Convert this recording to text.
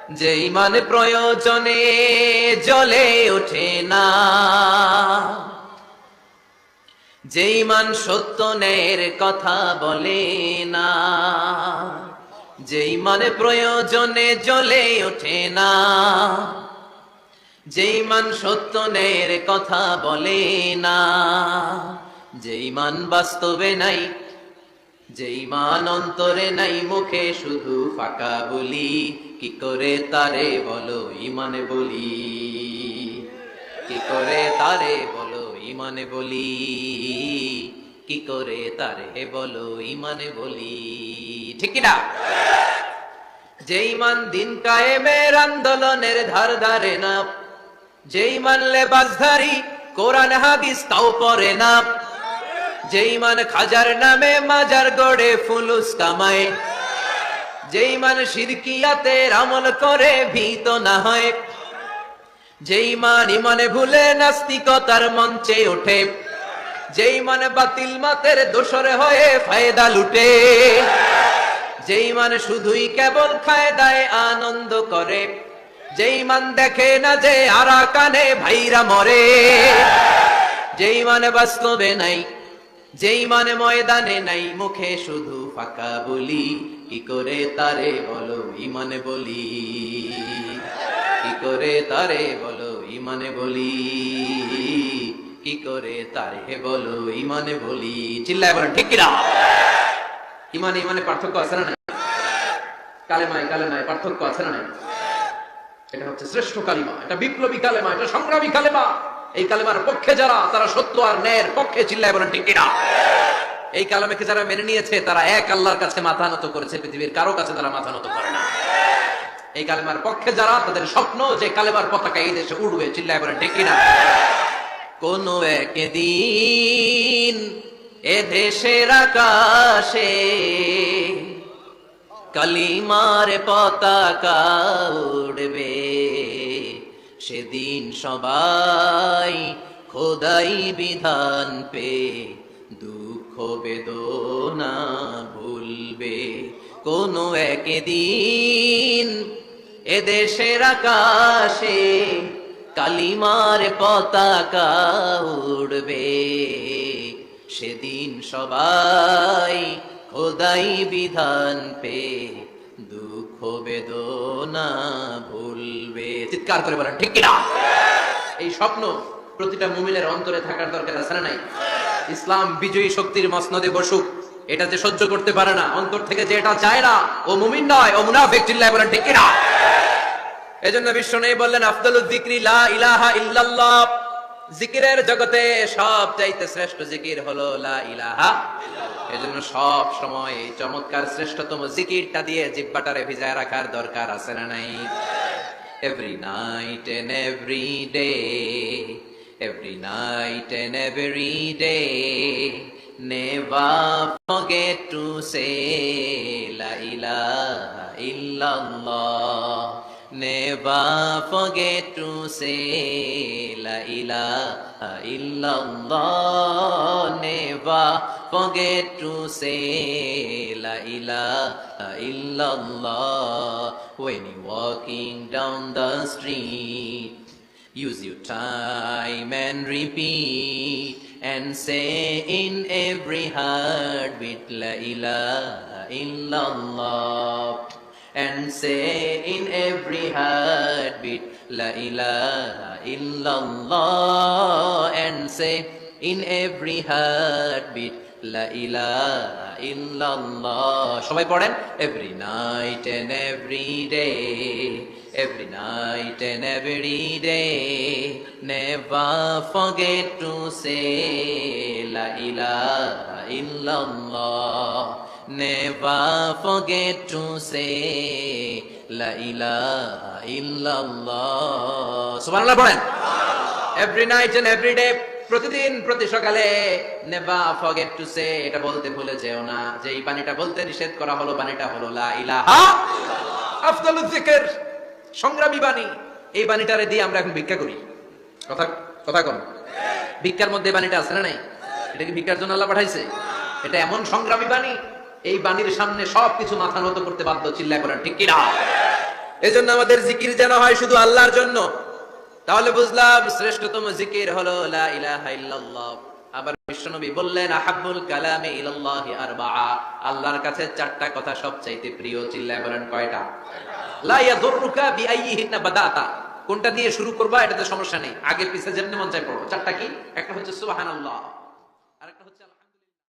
যে ইমান প্রয়োজনে জ্বলে ওঠে না, যে ইমান সত্য ন্যায়ের কথা বলে না, যে ইমান প্রয়োজনে জ্বলে ওঠে না, যে ইমান সত্য ন্যায়ের কথা বলে না, যে ইমান বাস্তবে নাই, যে ইমান অন্তরে নাই, মুখে শুধু ফাঁকা বলি, কি করে তারে বলো ইমানে বলি, কি করে তারে বলো ইমানে বলি, কি করে তারে বলো ইমানে বলি, ঠিক কিনা? যে ইমান দিন কায়েমের আন্দোলনের ধার ধারে না, যে ইমান লেবাসধারী কোরআন হাদিস তাও পড়ে না, যে ইমান খাজার নামে মাজার গড়ে ফুলুস কামায়, যে ইমান শিরকিয়াতের আমল করে ভীত না হয়, যে ইমান ইমানে ভুলে নাস্তিকতার মঞ্চে ওঠে, যে ইমান বাতিল মাতের দোসরে হয়ে ফায়দা লুটে, যে ইমান শুধুই কেবল ফায়দায় আনন্দ করে, যে ইমান দেখে না যে আরাকানে ভাইরা মরে, যে ইমান বাস্তবে নাই, যে ইমান ময়দানে নাই, মুখে শুধু ফাঁকা বলি, কি করে তারে বলো ইমানে বলি, কি করে তারে বলো ইমানে বলি, কি করে তারে বলো ইমানে বলি, চিল্লায় বলেন ঠিক কিনা? ইমানে ইমানে পার্থক্য আছে না নাই? কালেমায় কালেমায় পার্থক্য আছে না নাই? এটা হচ্ছে শ্রেষ্ঠ কালিমা, এটা বিপ্লবী কালেমা, এটা সংগ্রামী কালেমা। এই কালেমার পক্ষে যারা, তারা সত্য আর ন্যায়ের পক্ষে, চিল্লায় বলেন ঠিক কিনা? এই কালেমাকে যারা মেনে নিয়েছে, তারা এক আল্লাহর কাছে মাথা নত করেছে, পৃথিবীর কারো কাছে তারা মাথা নত করে না। এই কালেমার পক্ষে যারা, তাদের স্বপ্ন যে কালেমার পতাকা এই দেশে উড়বে, চিল্লায় বলেন ঠিক কিনা? কোন একদিন এ দেশের আকাশে কালিমার পতাকা উড়বে, সেদিন সবাই খোদাই বিধান পে দুঃখ বেদনা ভুলবে। কোন একদিন এদেশের আকাশে কালিমার পতাকা উড়বে, সেদিন সবাই খোদাই বিধান পে দুঃখ বেদনা ভুলবে। চিৎকার করে বলেন ঠিক কিনা? এই স্বপ্ন প্রতিটা মুমিনের অন্তরে থাকার দরকার আছে না নাই? ইসলাম বিজয়ী শক্তির মসনদে বসুক, এটা যে সহ্য করতে পারে না, অন্তর থেকে যে এটা চায় না, ও মুমিন নয়, ও মুনাফিক। চিল্লায় বলেন ঠিক কিনা? এজন্য বিশ্বনবী বললেন, আফদালুয যিকরি লা ইলাহা ইল্লাল্লাহ। জিকিরের জগতে সব চাইতে শ্রেষ্ঠ জিকির হলো লা ইলাহা। এজন্য সব সময় এই চমৎকার শ্রেষ্ঠতম জিকিরটা দিয়ে জিহ্বাটারে ভিজায় রাখার দরকার আছে না নাই? Every night and every day, every night and every day, never forget to say la ilaha illallah. Never forget to say la ilaha illallah. Never forget to say la ilaha illallah. When you're walking down the street, use your time and repeat, and say in every heartbeat la ilaha illallah. And say in every heartbeat la ilaha illallah. And say in every heartbeat la ilaha illallah. সবাই পড়েন, every night and every day, every night and every day, never forget to say la ilaha illallah. Never forget to say la ilaha illallah. সুবহানাল্লাহ পড়েন। Every night and every day, প্রতিদিন প্রতি সকালে never forget to say, এটা বলতে ভুলে যেও না যে এই বাণীটা বলতে নিষেধ করা হলো, বাণীটা হলো লা ইলাহা আফদালুয যিকর, সংগ্রামী বাণী। এই বাণীটারে দিয়ে আমরা এখন ভিক্ষা করি। কথা কথা কোন? ভিক্ষার মধ্যে বাণীটা আছে না নাই? এটা কি ভিক্ষার জন্য আল্লাহ পাঠাইছে? এটা এমন সংগ্রামী বাণী, এই বাণীর সামনে সবকিছু মাথা নত করতে বাধ্য। চিল্লায় করেন ঠিক কিনা? এজন্য আমাদের জিকির যেন হয় শুধু আল্লাহর জন্য। তাহলে বুঝলাম শ্রেষ্ঠতম জিকির হলো লা ইলাহা ইল্লাল্লাহ। আবার বিশ্বনবী বললেন আহাব্বুল কালামি ইলাল্লাহি আরবাআ, আল্লাহর কাছে চারটা কথা সবচাইতে প্রিয়। চিল্লায় বলেন কয়টা? লা ইয়াদুররুকা বিআইয়িহিন্না বাদাতা, কোনটা দিয়ে শুরু করবা এটাতে সমস্যা নেই, আগে পিছে যেমনি মন চায় পড়ো। চারটা কি? একটা হচ্ছে সুবহানাল্লাহ,